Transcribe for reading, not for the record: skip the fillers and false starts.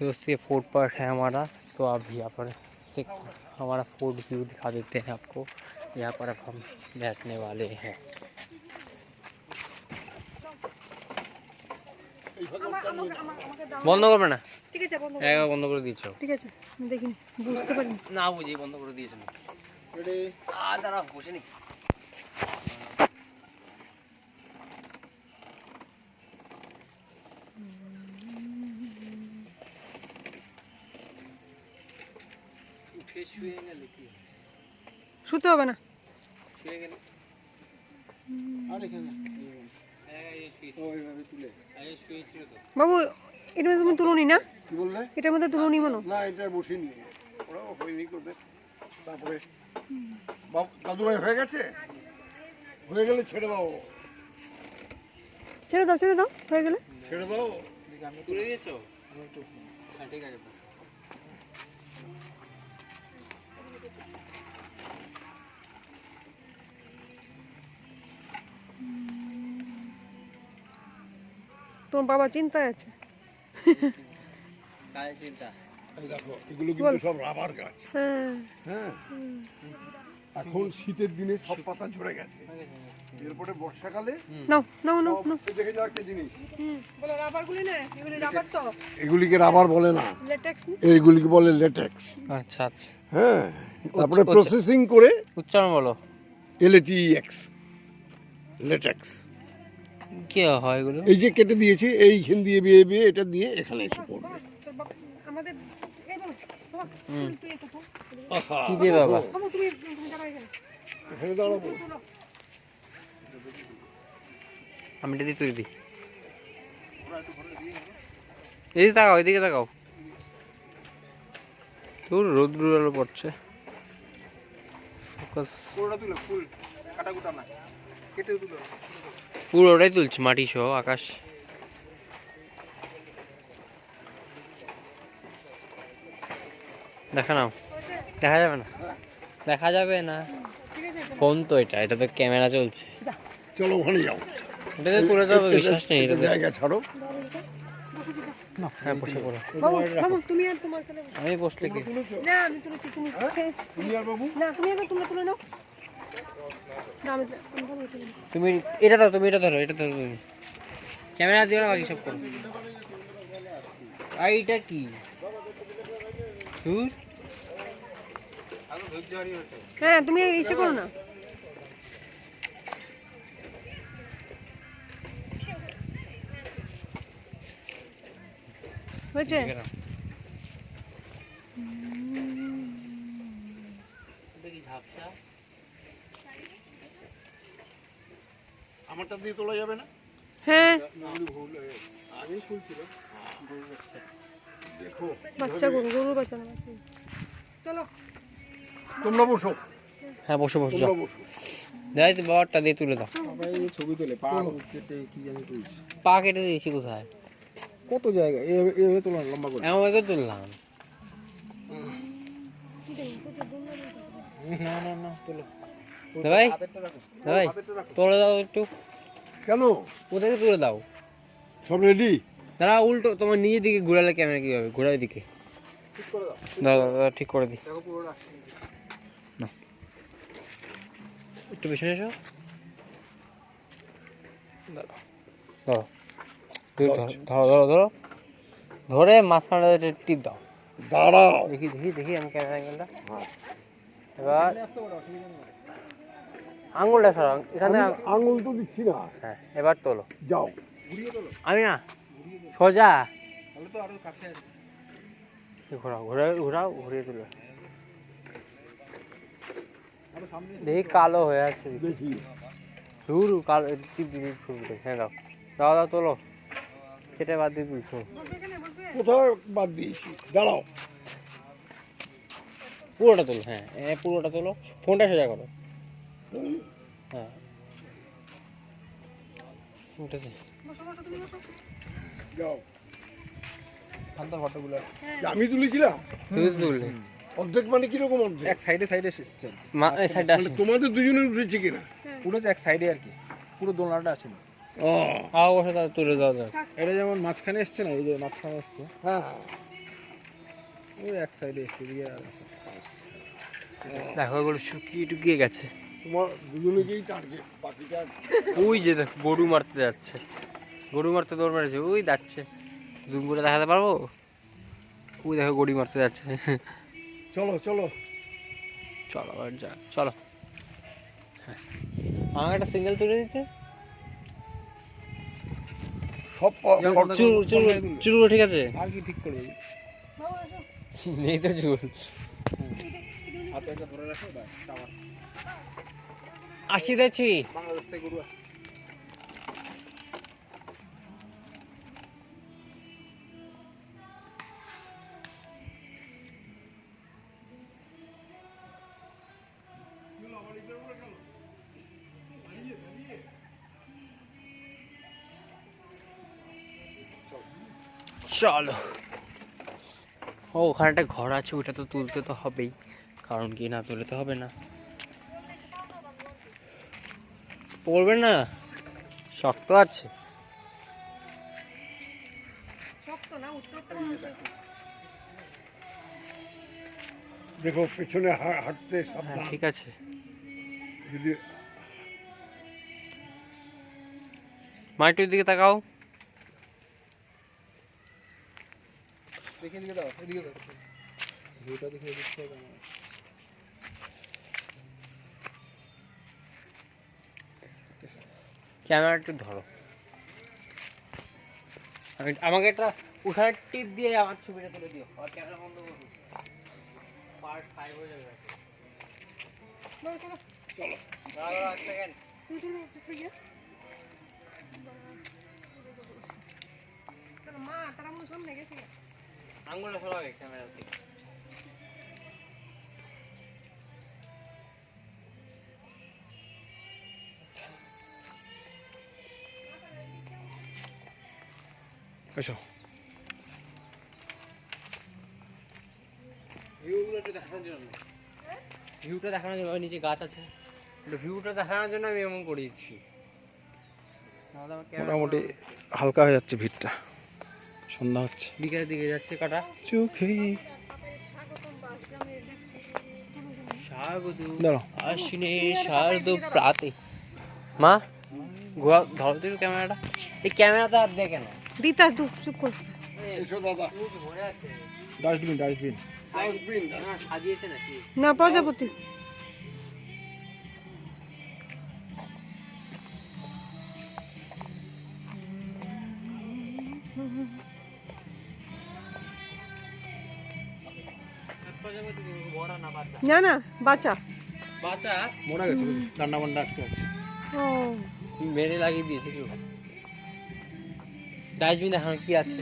दोस्तों ये food park है हमारा। तो अभी यहाँ पर हमारा फूड व्यू दिखा देते हैं आपको। यहाँ पर अब हम बैठने वाले हैं। বন্ধ করবে না? ঠিক আছে বন্ধ করো। হ্যাঁ বন্ধ করে দিয়েছো। ঠিক আছে আমি দেখিনি বুঝতে পারিনি। না বুঝি বন্ধ করে দিয়েছেন। রেডি? দাঁড়াও বসে নি। উঠে শুয়ে গেলে কি? শুতে হবে না। শুয়ে গেলে আর এখানে বাবু এটার মধ্যে তুমি তুলনি না? কি বললে? এটার মধ্যে তুলনি মনো? না এটা বসিনি, ওরা হয়নি করবে। তারপরে দাদু ভাই হয়ে গেছে, হয়ে গেলে ছেড়ে দাও। ছেড়ে দাও ছেড়ে দাও, হয়ে গেলে ছেড়ে দাও। আমি তুলে দিয়েছো? হ্যাঁ ঠিক আছে। তোমার বাবা চিন্তায় আছে। কার চিন্তা? এই দেখো এগুলো কিন্তু সব রাবার গাছ। হ্যাঁ এখন শীতের দিনে সব পাতা ঝরে গেছে, এরপরে বর্ষাকালে নাও নাও নাও নাও দেখে যাও একটা জিনিস। বলে রাবারগুলি না, এগুলি রাবার তো। এগুলিকে রাবার বলে না, ল্যাটেক্স। এইগুলিকে বলে ল্যাটেক্স। আচ্ছা আচ্ছা। হ্যাঁ তারপরে প্রসেসিং করে উচ্চারণ বলো। LATEX latex. কি হয় এগুলো? এই যে কেটে দিয়েছি, এইখান দিয়ে বিয়ে বিয়ে এটা দিয়ে এখানে এসে পড়বে। আমাদের এই বলো বাবা তুই এটা তো কি দিয়ে বাবা? বাবা তুমি দাঁড়াও এখানে দাঁড়াবো। আমি এটা দিয়ে তুলে দিই। এই তাকাও, এদিকে তাকাও। তোর রোদ্র আলো পড়ছে। ফোকাস পুরোটা তুলো, ফুল কাটা কুটা না, কেটে তুলো। পুরোটাই তুলছি, মাটি সহ আকাশ। দেখা নাও, দেখা যাবে না, দেখা যাবে না। ফোন তো এটা তো ক্যামেরা চলছে। চলো ওখানে যাও, এটাতে তুলে দাও, বিশ্বাস নেই। এটা জায়গা ছাড়ো। হ্যাঁ বসে পড়ো। বাবু তুমি আর তোমার ছেলে আমি বসতে কি? না আমি তুলেছি। তুমি আর বাবু না, তুমি আর তোমরা তুলে নাও। তুমি এটা দাও, তুমি এটা ধরো, এটা ধরো তুমি। ক্যামেরা দিও না, বাকি সব করো। এইটা কি? হ্যাঁ তুমি ইসে করো না। হয়েছে? আমারটা দিয়ে তোলা যাবে না? হ্যাঁ আমি ফুল ছিল। দেখো বাচ্চা গরু, গরুর বাচ্চা না বাচ্চা। চলো তোমরা বসো। হ্যাঁ বসো বসো যাও। যাই তো বাবারটা দিয়ে তুলে দাও। বাবা এই ছবি তোলে পা কেটে কি জানি তুলছে। পা কেটে দিয়েছি কোথায়? কত জায়গা এভাবে তোলা লম্বা করে। এমন ভাবে তুললাম। না না না তোলো ভাই, ভাই তোলে দাও একটু। কেন? ওদেরকে তুলে দাও। সব রেডি? দাঁড়া উল্টো, তোমার নিজের দিকে ঘোরালে ক্যামেরা কি হবে? ঘোরার দিকে ঠিক করে দাও। দাও ঠিক করে দিই। দেখো পুরো রাখছি না, একটু পেছনে এসো। ধরো ধরো ধরো ধরো ধরে মাঝখানে টিপ দাও। দাঁড়াও দেখি দেখি দেখি আমি ক্যামেরা অ্যাঙ্গেলটা। এবার আঙুলটা সরাও, এখানে আঙুল তো দিচ্ছি না। হ্যাঁ এবার তোলো, যাও ঘুরিয়ে তোলো। আমি না সোজা তাহলে তো আরো কাছে আছে। ঘোরাও ঘোরাও ঘোরাও, ঘুরিয়ে তুলো। দেখি কালো হয়ে আছে, দেখি দূর কালো টিপ দিয়ে ছবিটা। হ্যাঁ দাও দাও দাও তোলো, কেটে বাদ দিয়ে তুলছো। কোথাও বাদ দিয়েছি, দাঁড়াও পুরোটা তোলো। হ্যাঁ পুরোটা তোলো, ফোনটা সোজা করো। হ্যাঁ উঠেছে। যাও আন্দার ফটোগুলো আমি তুলেছিলাম। তুমি তুললে অর্ধেক মানে কিরকম অর্ধেক? এক সাইডে সাইডে এসেছে, এই সাইডে আসলে তোমাদের দুজনের উঠেছে কিনা? উঠেছে এক সাইডে আর কি, পুরো দোলনাটা আছে না। ও আও বসে দাও, তুলে দাও। এটা যেমন মাঝখানে এসছে না, এই যে মাঝখানে এসছে। হ্যাঁ ওই এক সাইডে এদিকে আছে। দেখো ওগুলো শুকিয়ে টুকিয়ে গেছে। তোমার দুজনেকেই টার্গেট, বাকিটা ওই যে দেখ গরু মারতে যাচ্ছে, গরু মারতে দৌড় মেরেছে, ওই যাচ্ছে, জুম করে দেখাতে পারবো? ওই দেখো গরু মারতে যাচ্ছে। চলো চলো চলো আর যা, চলো। হ্যাঁ, আমাকে একটা সিঙ্গেল তুলে দিতে। সব চুলগুলো ঠিক আছে? আর কি ঠিক করে দিই? নেই তো চুল। হাতে একটা ধরে রাখো, ব্যাস আমার আসি দিচ্ছি। বাংলাদেশ থেকে গরু আসছে। চলো। ও ওখানে একটা ঘর আছে, ওইটা তো তুলতে তো হবেই, কারণ কি না তুলে তো হবে না। পড়বে না, শক্ত আছে। দেখো পেছনে হাঁটতে হ্যাঁ সাবধান। ঠিক আছে। যদি মাটির দিকে তাকাও। দেখে দিকে দাও, এদিকে দাও, ভিউটা দেখে দিচ্ছে কেমন। ক্যামেরা একটু ধরো, আমাকে একটা উঠার টিপ দিয়ে আমার ছবিটা তুলে দিও। আর ক্যামেরা বন্ধ করো, পার্ট 5 হয়ে যাবে। চলো দাঁড়াও এক সেকেন্ড। আঙ্গুলটা সরো আগে ক্যামেরা থেকে। এসো। ভিউগুলো একটু দেখানোর জন্য, ভিউটা দেখানোর জন্য, ওই নিচে গাছ আছে, ভিউটা দেখানোর জন্য আমি এমন করে দিচ্ছি। মোটামুটি হালকা হয়ে যাচ্ছে ভিড়টা, সন্ধ্যা হচ্ছে। বিকেলের দিকে যাচ্ছে কাটা চোখে স্বাগত দাঁড়াও। আশ্বিনে শারদ প্রাতে। মা গোয়া ধরো তুমি ক্যামেরাটা, এই ক্যামেরাটা আর দেখে না দিতা তুই চুপ কর। এসো দাদা। ভরে আছে, ডাস্টবিন ডাস্টবিন ডাস্টবিন না সাজিয়েছে নাকি? না প্রজাপতি ভরা না বাচ্চা, না না বাচ্চা। বাচ্চা মরে গেছে, রান্না বান্না আটকে আছে। ও মেরে লাগিয়ে দিয়েছে কেউ। ডাস্টবিন দেখানো কি আছে?